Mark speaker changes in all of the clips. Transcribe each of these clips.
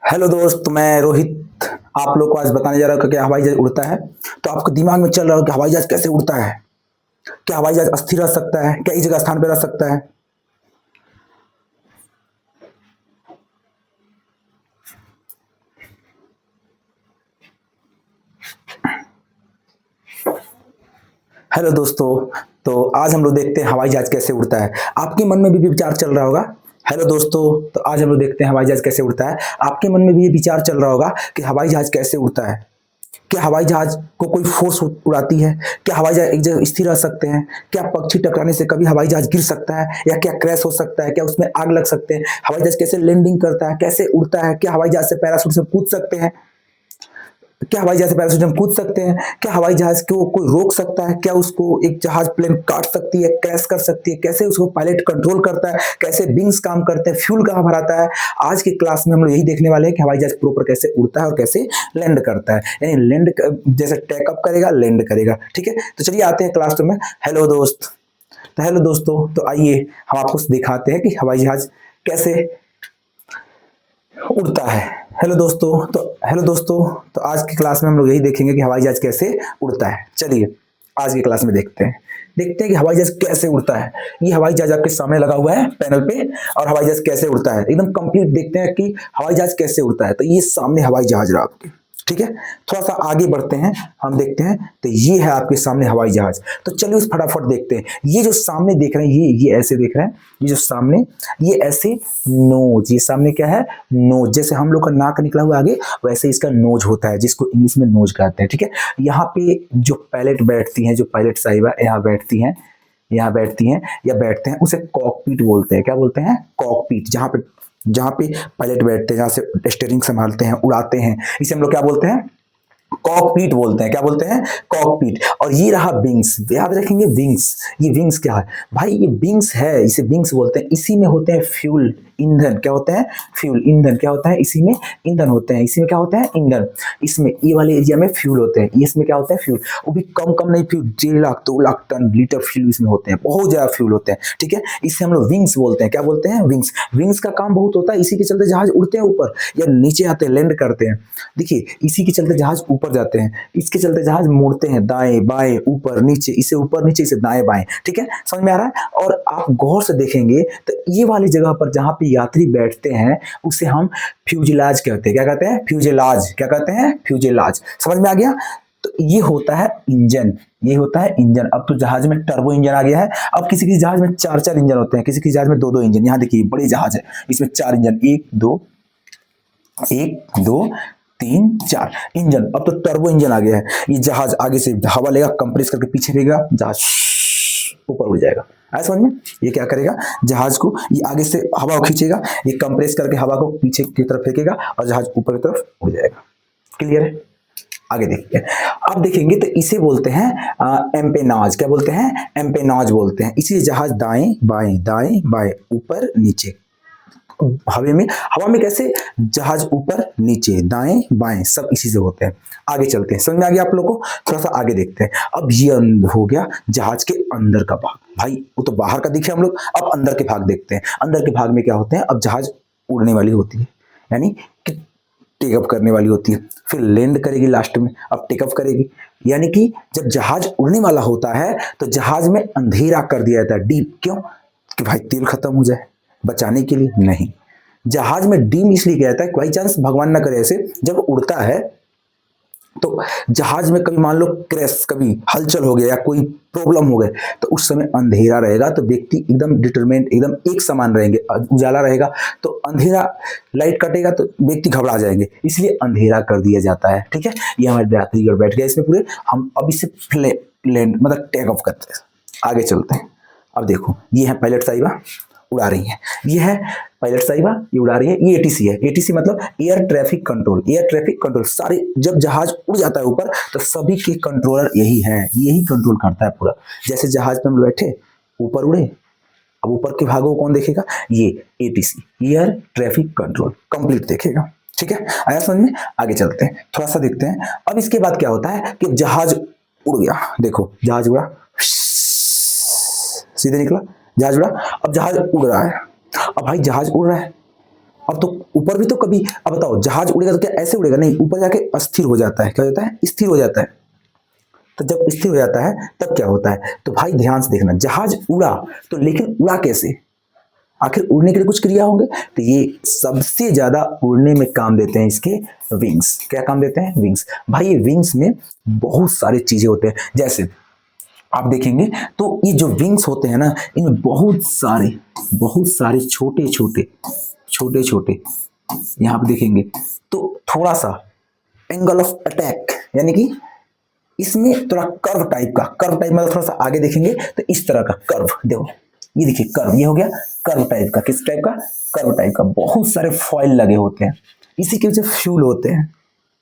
Speaker 1: Hello दोस्त, मैं रोहित आप लोग को आज बताने जा रहा हूँ कि हवाई जहाज उड़ता है। तो आपके दिमाग में चल रहा हो कि हवाई जहाज कैसे उड़ता है। क्या हवाई जहाज अस्थिर रह सकता है? क्या एक जगह स्थान पर रह सकता है? हेलो दोस्तों, तो आज हम लोग देखते हैं हवाई जहाज कैसे उड़ता है। आपके मन में भी विचार चल रहा होगा। हेलो दोस्तों, तो आज हम लोग देखते हैं हवाई जहाज कैसे उड़ता है। आपके मन में भी ये विचार चल रहा होगा कि हवाई जहाज कैसे उड़ता है। क्या हवाई जहाज को कोई फोर्स उड़ाती है? क्या हवाई जहाज एक जगह स्थिर रह सकते हैं? क्या पक्षी टकराने से कभी हवाई जहाज गिर सकता है या क्या क्रैश हो सकता है? क्या उसमें आग लग सकते हैं? हवाई जहाज कैसे लैंडिंग करता है, कैसे उड़ता है? क्या हवाई जहाज से पैराशूट से कूद सकते हैं? क्या हवाई जहाज से पैराशूट से हम कूद सकते हैं? क्या हवाई जहाज को कोई रोक सकता है? क्या उसको एक जहाज प्लेन काट सकती है, क्रैश कर सकती है? कैसे उसको पायलट कंट्रोल करता है? कैसे विंग्स काम करते हैं? फ्यूल कहाँ भराता है? आज की क्लास में हम लोग यही देखने वाले हैं कि हवाई जहाज प्रॉपर कैसे उड़ता है और कैसे लैंड करता है। यानी लैंड जैसे टेकअप करेगा, लैंड करेगा। ठीक है, तो चलिए आते हैं क्लास में। हेलो दोस्त, तो हेलो दोस्तों, तो आइए हम आपको दिखाते हैं कि हवाई जहाज कैसे उड़ता है। हेलो दोस्तों, तो आज की क्लास में हम लोग यही देखेंगे कि हवाई जहाज कैसे उड़ता है। चलिए आज की क्लास में देखते हैं कि हवाई जहाज कैसे उड़ता है। ये हवाई जहाज आपके सामने लगा हुआ है पैनल पे, और हवाई जहाज कैसे उड़ता है एकदम कंप्लीट देखते हैं कि हवाई जहाज कैसे उड़ता है। तो ये सामने हवाई जहाज रहा आपके। ठीक है, थोड़ा सा आगे बढ़ते हैं, हम देखते हैं। तो ये है आपके सामने हवाई जहाज। तो चलिए उस फटाफट देखते हैं। ये जो सामने देख रहे हैं, ये ऐसे देख रहे हैं। ये जो सामने, ये ऐसे नोज, ये सामने क्या है? नोज। जैसे हम लोग का नाक निकला हुआ आगे, वैसे इसका नोज होता है, जिसको इंग्लिश में नोज कहते हैं। ठीक है, यहाँ पे जो पायलट बैठती हैं, जो पायलट साहिबा यहाँ बैठती हैं, या बैठते हैं, उसे कॉकपीट बोलते हैं। क्या बोलते हैं? कॉकपीट। जहाँ पे पायलट बैठते हैं, जहाँ से स्टीयरिंग संभालते हैं, उड़ाते हैं, इसे हम लोग क्या बोलते हैं? कॉकपीट बोलते हैं। क्या बोलते हैं? कॉकपीट। और ये रहा विंग्स, याद रखेंगे विंग्स। ये विंग्स क्या है भाई? ये विंग्स है, इसे विंग्स बोलते हैं। इसी में होते हैं फ्यूल, ईंधन। क्या होते हैं? फ्यूल, ईंधन। क्या होता है? इसी में ईंधन होते हैं। इसी में क्या होता है? ईंधन। इसमें ये वाले एरिया में फ्यूल होते हैं। इसमें क्या होता है? फ्यूल। वो भी कम कम नहीं, fuel 1.5 lakh 2 lakh ton litre fuel इसमें होते हैं। बहुत ज्यादा फ्यूल होते हैं। ठीक है, इसे हम लोग विंग्स बोलते हैं। क्या बोलते हैं? विंग्स। विंग्स का काम बहुत होता है, इसी के चलते जहाज उड़ते हैं ऊपर या नीचे आते हैं, लैंड करते हैं। देखिए, इसी के चलते जहाज ऊपर जाते हैं, इसके चलते जहाज मुड़ते हैं, दाएं बाएं ऊपर नीचे, इसे ऊपर नीचे, इसे दाएं बाएं। ठीक है, समझ में आ रहा है? और आप गौर से देखेंगे तो ये वाली जगह पर जहां पे यात्री बैठते हैं, उसे हम फ्यूजिलाज कहते हैं। क्या कहते हैं? फ्यूजिलाज। क्या कहते हैं? फ्यूजिलाज। समझ में आ गया? तो ये होता है इंजन, ये होता है इंजन। अब तो जहाज में टर्बो इंजन आ गया है। अब किसी किसी जहाज में 4 4 इंजन होते हैं, किसी किसी जहाज में 2 2 इंजन। यहाँ देखिए बड़े जहाज है, इसमें 4 इंजन, एक दो तीन चार इंजन। अब तो टर्बो इंजन आ गया है। ये जहाज आगे से हवा लेगा, कंप्रेस करके पीछे फेंकेगा, जहाज ऊपर उड़ जाएगा। आया समझ में? ये क्या करेगा? जहाज को ये आगे से हवा खींचेगा, ये कंप्रेस करके हवा को पीछे की तरफ फेंकेगा और जहाज ऊपर की तरफ उड़ जाएगा। क्लियर है? आगे देखिए। अब देखेंगे तो इसे बोलते हैं एम्पेनाज। क्या बोलते हैं? एम्पेनाज बोलते हैं। इसी जहाज दाएं बाएं ऊपर नीचे, हवा में कैसे? जहाज ऊपर नीचे दाएं बाएं सब इसी से होते हैं। आगे चलते हैं, समझ में आ गया आप लोगों को? थोड़ा सा आगे देखते हैं। अब ये हो गया जहाज के अंदर का भाग। भाई वो तो बाहर का दिखे हम लोग, अब अंदर के भाग देखते हैं। अंदर के भाग में क्या होते हैं? अब जहाज उड़ने वाली होती है, यानी कि टेकअप करने वाली होती है, फिर लैंड करेगी लास्ट में, अब टेकअप करेगी। यानी कि जब जहाज उड़ने वाला होता है तो जहाज में अंधेरा कर दिया जाता है, डीप। क्यों? कि भाई तेल खत्म हो जाए, बचाने के लिए नहीं। जहाज में डीम इसलिए किया जाता है, बाई चांस भगवान ना करे ऐसे, जब उड़ता है तो जहाज में कभी मान लो क्रैश, कभी हलचल हो गया या कोई प्रॉब्लम हो गए, तो उस समय अंधेरा रहेगा, तो व्यक्ति एकदम डिटरमेंट, एकदम एक समान रहेंगे। उजाला रहेगा तो अंधेरा, लाइट कटेगा तो व्यक्ति घबरा जाएंगे, इसलिए अंधेरा कर दिया जाता है। ठीक है, ये हमारे यात्रीगण बैठ गए इसमें पूरे। हम अब इसे लैंड मतलब टेक ऑफ करते हैं, आगे चलते हैं। अब देखो, ये है पायलट साहिबा उड़ा रही है, ये है पायलट साहिबा, ये उड़ा रही है। ये एटीसी है। एटीसी मतलब air traffic control. Air traffic control सारे, जब जहाज उड़ जाता है ऊपर तो सभी के कंट्रोलर यही है, यही कंट्रोल करता है पूरा। जैसे जहाज पे हम बैठे, ऊपर उड़े, अब ऊपर के भागों को कौन देखेगा? ये ATC, air traffic control complete देखेगा। ठीक है, आया समझ में? आगे चलते हैं, थोड़ा सा देखते हैं। अब इसके बाद क्या होता है कि जहाज उड़ गया, देखो जहाज उड़ा, सीधे निकला, जहाज उड़ा। अब जहाज उड़ रहा है, अब भाई जहाज उड़ रहा है, अब तो ऊपर भी तो कभी, अब बताओ जहाज उड़ेगा तो क्या ऐसे उड़ेगा? नहीं, ऊपर जाके अस्थिर हो जाता है। क्या हो जाता है? स्थिर हो जाता है। तो जब स्थिर हो जाता है तब क्या होता है? तो भाई ध्यान से देखना, जहाज उड़ा तो लेकिन उड़ा कैसे? आखिर उड़ने के लिए कुछ क्रिया होंगे, तो ये सबसे ज्यादा उड़ने में काम देते हैं इसके विंग्स। क्या काम देते हैं? विंग्स। भाई ये विंग्स में बहुत सारी चीजें होते हैं, जैसे आप देखेंगे तो ये जो विंग्स होते हैं ना, इनमें बहुत सारे छोटे छोटे यहाँ पे देखेंगे तो थोड़ा सा एंगल ऑफ अटैक, यानी कि इसमें थोड़ा कर्व टाइप मतलब थोड़ा सा आगे देखेंगे तो इस तरह का कर्व, देखो ये देखिए कर्व, ये हो गया कर्व टाइप का। किस टाइप का? कर्व टाइप का। बहुत सारे फॉइल लगे होते हैं, इसी के वजह फ्यूल होते हैं।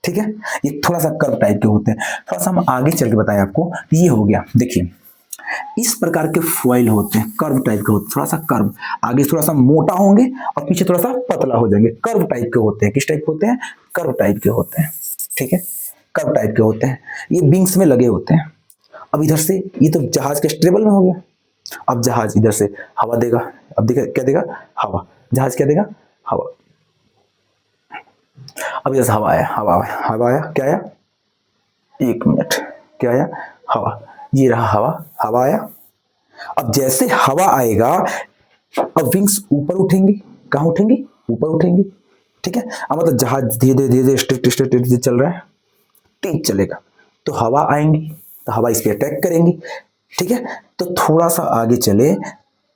Speaker 1: ठीक है, ये थोड़ा सा कर्व टाइप के होते हैं। थोड़ा सा हम आगे चल के बताएं आपको, ये हो गया। देखिए इस प्रकार के फॉइल होते हैं, कर्व टाइप के होते हैं। थोड़ा सा कर्व, आगे थोड़ा सा मोटा होंगे और पीछे थोड़ा सा पतला हो जाएंगे। कर्व टाइप के होते हैं। किस टाइप के होते हैं? कर्व टाइप के होते हैं। ठीक है, कर्व टाइप के होते हैं, ये विंग्स में लगे होते हैं। अब इधर से ये तो जहाज के स्ट्रेबल में हो गया। अब जहाज इधर से हवा देगा, अब देखा क्या देगा? हवा। जहाज क्या देगा? हवा। अब इधर से हवा आया, हवा आया, क्या आया? एक मिनट, क्या आया? हवा। ये रहा हवा आया। अब जैसे हवा आएगा, अब विंग्स ऊपर उठेंगे। कहाँ उठेंगे? ऊपर उठेंगे। ठीक है, अब मतलब जहाज धीरे धीरे स्ट्रेट चल रहा है, तेज चलेगा, तो हवा आएंगी, तो हवा इस पे अटैक करेंगी। ठीक है, तो थोड़ा सा आगे चले,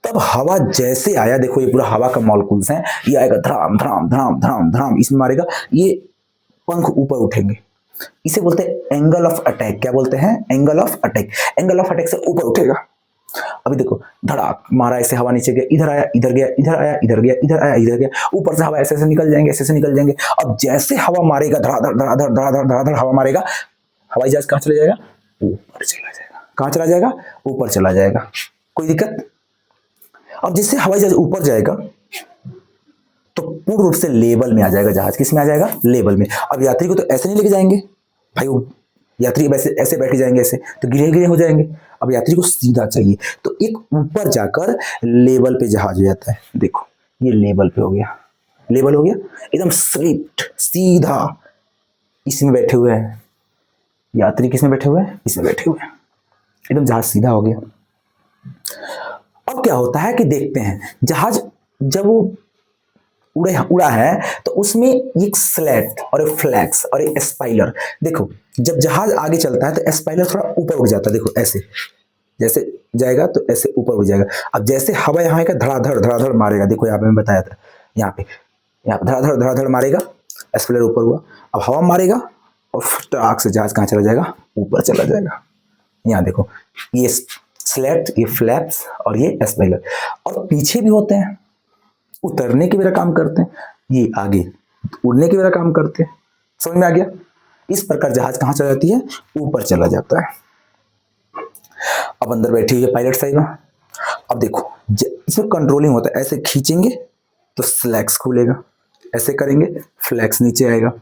Speaker 1: तब हवा जैसे आया, देखो ये पूरा हवा का मॉलिक्यूल्स है, ये आएगा धड़ाम धड़ाम धड़ाम धड़ाम धड़ाम, इसमें मारेगा, ये पंख ऊपर उठेंगे। इसे बोलते हैं एंगल ऑफ अटैक। क्या बोलते हैं? Angle of attack. Angle of attack से ऊपर उठेगा। अभी देखो धड़ाक मारा, ऐसे हवा नीचे गया, इधर आया, इधर गया, इधर आया, इधर गया, इधर आया, इधर गया, ऊपर से हवा ऐसे ऐसे निकल जाएंगे, ऐसे ऐसे निकल जाएंगे। अब जैसे हवा मारेगा, धड़ाधड़ धड़ाधड़ धड़ाधड़ धड़ाधड़ हवा मारेगा, हवाई जहाज कहाँ चला जाएगा? ऊपर चला जाएगा। कहाँ चला जाएगा? ऊपर चला जाएगा। कोई दिक्कत? अब जिससे हवाई जहाज ऊपर जाएगा तो पूर्ण रूप से लेवल में आ जाएगा जहाज। किस में आ जाएगा? लेवल में। अब यात्री को तो ऐसे नहीं लेके जाएंगे भाई, वो यात्री वैसे ऐसे बैठ जाएंगे, ऐसे तो गिरे गिरे हो जाएंगे। अब यात्री को सीधा चाहिए, तो एक ऊपर जाकर लेवल पे जहाज हो जाता है। देखो ये लेवल पे हो गया, लेवल हो गया एकदम स्ट्रेट सीधा। इसमें बैठे हुए हैं यात्री, किसमें बैठे हुए हैं? इसमें बैठे हुए हैं, एकदम जहाज सीधा हो गया। अब क्या होता है कि देखते हैं, जहाज जब वो उड़ा है तो उसमें एक स्लैट और एक फ्लैक्स और एक स्पाइलर। देखो जब जहाज आगे चलता है तो स्पाइलर थोड़ा ऊपर उठ जाता है। देखो ऐसे जैसे जाएगा तो ऐसे ऊपर उठ जाएगा। अब जैसे हवा यहाँ का धड़ाधड़ मारेगा, देखो यहाँ पे मैं बताया था, यहाँ पे धड़ाधड़ मारेगा, स्पाइलर ऊपर हुआ। अब हवा मारेगा और फटाक से जहाज कहाँ चला जाएगा? ऊपर चला जाएगा। यहाँ देखो ये स्लैट, ये फ्लैप्स और ये स्पाइलर। और पीछे भी होते हैं, उतरने की मेरा काम करते हैं, ये आगे उड़ने की मेरा काम करते हैं। समझ में आ गया? इस प्रकार जहाज कहाँ चला जाती है? ऊपर चला जाता है। अब अंदर बैठी हुई है पायलट साहिबा। अब देखो इसमें कंट्रोलिंग होता है, ऐसे खींचेंगे तो स्लैक्स खुलेगा, ऐसे करेंगे फ्लैक्स नीचे आएगा।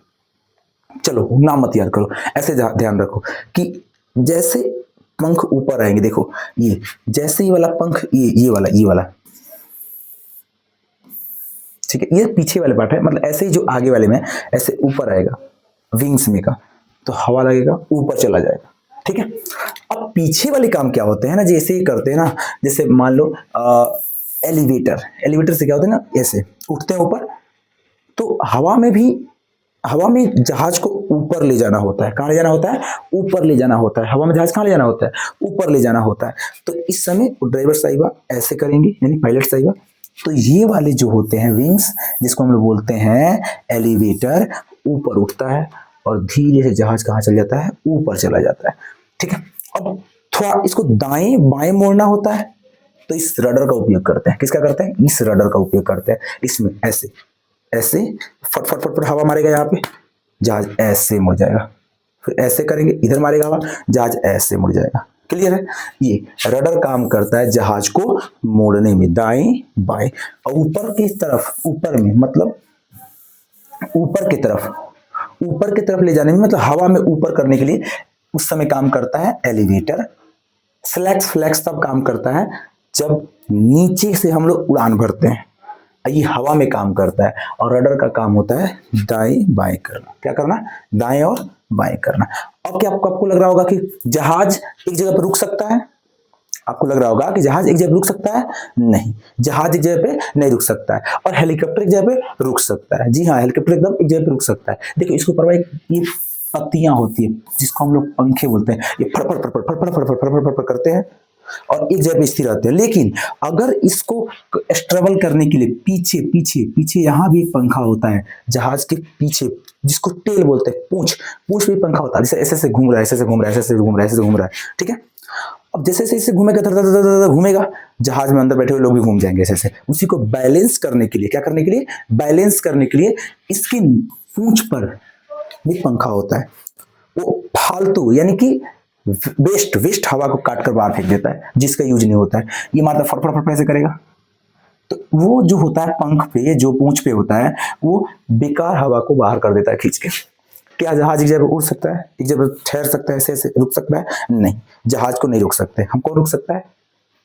Speaker 1: चलो नाम मत याद करो, ऐसे ध्यान रखो कि जैसे पंख ऊपर आएंगे, देखो ये जैसे ही वाला पंख, ये वाला ठीक है, ये पीछे वाले पार्ट है, मतलब ऐसे ही जो आगे वाले में ऐसे ऊपर आएगा विंग्स में का, तो हवा लगेगा ऊपर चला जाएगा। ठीक है, अब पीछे वाले काम क्या होते हैं ना, जैसे ही करते हैं ना, जैसे मान लो एलिवेटर से क्या होता है ना, ऐसे उठते हैं ऊपर, तो हवा में जहाज को ऊपर ले जाना होता है। कहाँ ले जाना होता है? ऊपर ले जाना होता है। हवा में जहाज कहाँ ले जाना होता है? ऊपर ले जाना होता है। तो इस समय ड्राइवर साहिबा ऐसे करेंगे, यानी पायलट साहिबा। तो ये वाले जो होते हैं विंग्स, जिसको हम लोग बोलते हैं एलिवेटर, ऊपर उठता है और धीरे से जहाज कहाँ चल जाता है? ऊपर चला जाता है। ठीक है, अब थोड़ा इसको दाएं बाएं मोड़ना होता है, तो इस रडर का उपयोग करते हैं। किसका करते हैं? इस रडर का उपयोग करते हैं। इसमें ऐसे ऐसे फट फट फट फट हवा मारेगा, यहाँ पे जहाज ऐसे मुड़ जाएगा। फिर ऐसे करेंगे, इधर मारेगा हवा, जहाज ऐसे मुड़ जाएगा। क्लियर है? ये रडर काम करता है जहाज को मोड़ने में, दाएं बाएं। और ऊपर की तरफ, ऊपर में मतलब ऊपर की तरफ ले जाने में, मतलब हवा में ऊपर करने के लिए उस समय काम करता है एलिवेटर। फ्लैक्स तब काम करता है जब नीचे से हम लोग उड़ान भरते हैं। ये हवा में काम करता है और रडर का काम होता है दाएं बाएं करना। क्या करना? दाएं और बाएं करना। अब क्या आपको लग रहा होगा कि जहाज एक जगह पर रुक सकता है? आपको लग रहा होगा कि जहाज एक जगह रुक सकता है? नहीं, जहाज एक जगह पे नहीं रुक सकता है। और हेलीकॉप्टर एक जगह पे रुक सकता है। जी हाँ, हेलीकॉप्टर एकदम एक जगह पे रुक सकता है। देखिए इसके ऊपर ये पत्तियां होती है जिसको हम लोग पंखे बोलते हैं। ये फड़ फड़ फड़ फड़ फड़ फड़ फड़ फड़ फड़ करते हैं और एक जगह पे स्थिर रहते हैं। लेकिन अगर इसको ट्रेवल करने के लिए पीछे पीछे पीछे यहाँ भी एक पंखा होता है जहाज के पीछे, जिसको टेल बोलते हैं, पूंछ भी पंखा होता है। जैसे ऐसे ऐसे घूम रहा है, ऐसे ऐसे घूम रहा है, ऐसे ऐसे घूम रहा है, ऐसे घूम रहा है, ठीक है। अब जैसे जैसे इसे घूमेगा धर धर धर घूमेगा, जहाज में अंदर बैठे हुए लोग भी घूम जाएंगे ऐसे ऐसे। उसी को बैलेंस करने के लिए, क्या करने के लिए? बैलेंस करने के लिए इसकी पूंछ पर भी पंखा होता है। वो फालतू यानी कि वेस्ट हवा को काट कर बाहर फेंक देता है, जिसका यूज नहीं होता है। ये मारता फटफट फट ऐसे करेगा, तो वो जो होता है पंख पे, जो पूंछ पे होता है, वो बेकार हवा को बाहर कर देता है खींच के। क्या जहाज एक जगह उड़ सकता है? एक जगह ठहर सकता है, ऐसे ऐसे रुक सकता है? नहीं, जहाज को नहीं रुक सकते। हम कौन रुक सकता है?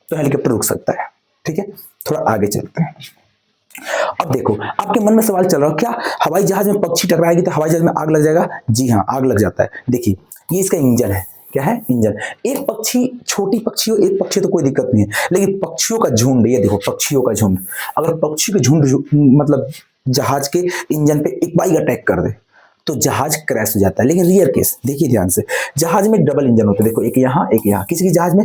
Speaker 1: तो हेलीकॉप्टर रुक सकता है, ठीक है। थोड़ा आगे चलते हैं। अब देखो आपके मन में सवाल चल रहा है, क्या हवाई जहाज में पक्षी टकराएगी तो हवाई जहाज में आग लग जाएगा? जी हाँ, आग लग जाता है। देखिए ये इसका इंजन है। क्या है? इंजन। एक पक्षी, छोटी पक्षी हो, एक पक्षी तो कोई दिक्कत नहीं है, लेकिन पक्षियों का झुंड, ये देखो पक्षियों का झुंड, अगर पक्षी का झुंड मतलब जहाज के इंजन पे एक बार अटैक कर दे तो जहाज क्रैश हो जाता है। लेकिन रियर केस देखिए ध्यान से, जहाज में डबल इंजन होते हैं। देखो एक यहाँ एक यहाँ, किसी जहाज में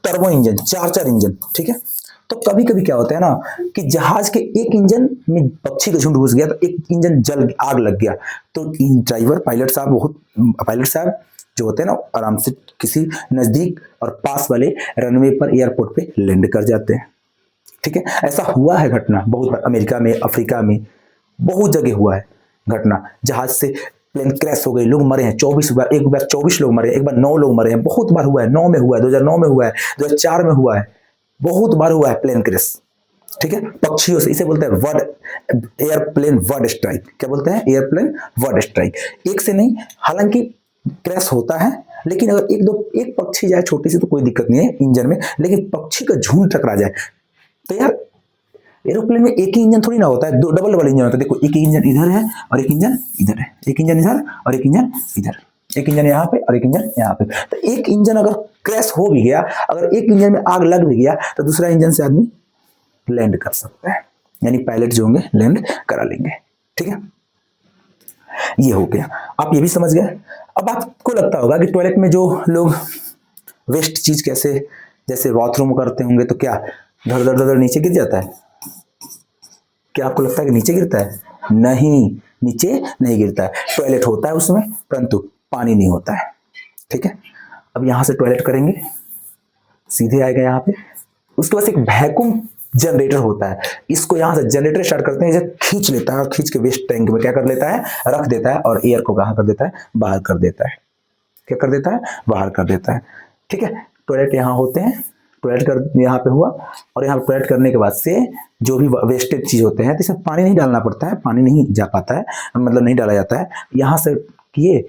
Speaker 1: टर्बो इंजन, चार इंजन, ठीक है। तो कभी कभी क्या होता है ना कि जहाज के एक इंजन में पक्षी का झुंड घुस गया तो एक इंजन जल, आग लग गया, तो ड्राइवर पायलट साहब जो होते हैं ना, आराम से किसी नजदीक और पास वाले रनवे पर, एयरपोर्ट पे लैंड कर जाते हैं, ठीक है। ऐसा हुआ है घटना बहुत बार, अमेरिका में, अफ्रीका में, बहुत जगह हुआ है घटना। जहाज से प्लेन क्रैश हो गई, लोग मरे हैं 24 बार, एक बार 24 लोग मरे, एक बार 9 लोग मरे हैं, बहुत बार हुआ है। 9 में हुआ है, 2009 में हुआ है, 2004 में हुआ है, बहुत बार हुआ है प्लेन क्रैश, ठीक है, पक्षियों से। इसे बोलते हैं वर्ड, एयरप्लेन वर्ड स्ट्राइक। क्या बोलते हैं? Airplane word strike. एक से नहीं, हालांकि क्रैश होता है, लेकिन अगर एक पक्षी जाए छोटी सी तो कोई दिक्कत नहीं है इंजन में, लेकिन पक्षी का झुंड टकरा जाए तो यार, एरोप्लेन में एक ही इंजन थोड़ी ना होता है, दो डबल इंजन होता है। देखो एक इंजन इधर है और एक इंजन इधर है, एक इंजन इधर और एक इंजन इधर, एक इंजन यहाँ पे और एक इंजन यहाँ पे। तो एक इंजन अगर क्रैश हो भी गया, अगर एक इंजन में आग लग भी गया तो दूसरा इंजन से आदमी लैंड कर सकता है, यानी पायलट जो होंगे लैंड करा लेंगे, ठीक है। ये हो गया, आप ये भी समझ गए। अब आपको लगता होगा कि टॉयलेट में जो लोग वेस्ट चीज कैसे, जैसे बाथरूम करते होंगे तो क्या धड़ धड़ धड़ नीचे गिर जाता है? क्या आपको लगता है कि नीचे गिरता है? नहीं, नीचे नहीं गिरता है। टॉयलेट होता है उसमें, परंतु पानी नहीं होता है, ठीक है। अब यहां से टॉयलेट करेंगे, सीधे आएगा यहाँ पे, उसके पास एक वैक्यूम जनरेटर होता है। इसको यहां से जनरेटर स्टार्ट करते हैं, इसे खींच लेता है और खींच के वेस्ट टैंक में क्या कर लेता है? रख देता है, और एयर को कहां कर देता है? बाहर कर देता है। क्या कर देता है? बाहर कर देता है, ठीक है। टॉयलेट यहाँ होते हैं, टॉयलेट कर यहाँ पे हुआ, और यहाँ टॉयलेट करने के बाद से जो भी वेस्टेज चीज होते हैं तो इसमें पानी नहीं डालना पड़ता है, पानी नहीं जा पाता है, मतलब नहीं डाला जाता है। यहाँ से किए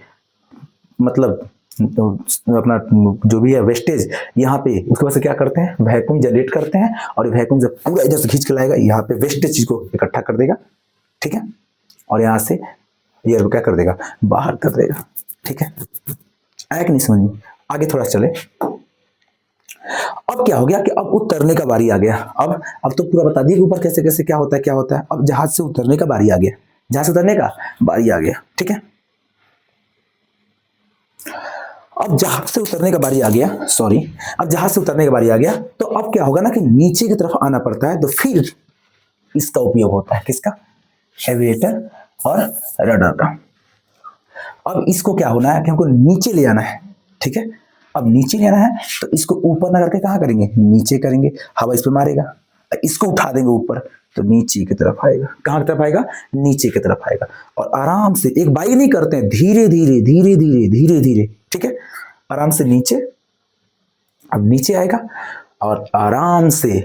Speaker 1: मतलब तो अपना जो भी है वेस्टेज यहाँ पे, उसके बाद से क्या करते हैं? वैक्यूम जनरेट करते हैं, और वैक्यूम जब पूरा इधर से खींच के लाएगा, यहाँ पे वेस्टेज चीज को इकट्ठा कर देगा, ठीक है, और यहाँ से एयर को क्या कर देगा? बाहर कर देगा, ठीक है। आया कि नहीं समझ में? आगे थोड़ा चले। अब क्या हो गया कि अब उतरने का बारी आ गया। अब तो पूरा बता दिया कि ऊपर कैसे कैसे क्या होता है। अब जहाज से उतरने का बारी आ गया, जहाज से उतरने का बारी आ गया, ठीक है। अब जहाज से उतरने का बारी आ गया, अब जहाज से उतरने का बारी आ गया, तो अब क्या होगा ना कि नीचे की तरफ आना पड़ता है, तो फिर इसका उपयोग होता है, किसका? एविएटर और रडर का। अब इसको क्या होना है कि हमको नीचे ले आना है, ठीक है। अब नीचे ले आना है तो इसको ऊपर ना करके कहाँ करेंगे? नीचे करेंगे, हवा इस पे मारेगा, इसको उठा देंगे ऊपर तो नीचे की तरफ आएगा। कहाँ की तरफ आएगा? नीचे की तरफ आएगा। और आराम से, एक बाइक नहीं करते हैं, धीरे धीरे धीरे धीरे धीरे धीरे, ठीक है, आराम से नीचे। अब नीचे आएगा और आराम से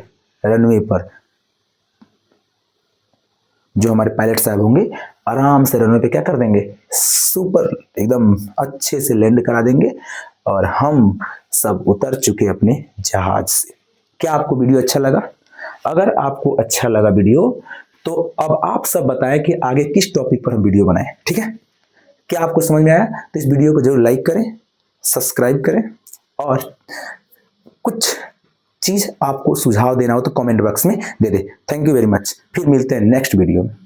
Speaker 1: रनवे पर जो हमारे पायलट साहब होंगे आराम से रनवे पे क्या कर देंगे? सुपर एकदम अच्छे से लैंड करा देंगे, और हम सब उतर चुके अपने जहाज से। क्या आपको वीडियो अच्छा लगा? अगर आपको अच्छा लगा वीडियो तो तो अब आप सब बताएं कि आगे किस टॉपिक पर हम वीडियो बनाएं, ठीक है? क्या आपको समझ में आया? तो इस वीडियो को जरूर लाइक करें, सब्सक्राइब करें, और कुछ चीज आपको सुझाव देना हो तो कमेंट बॉक्स में दे दे। Thank you very much. फिर मिलते हैं नेक्स्ट वीडियो में।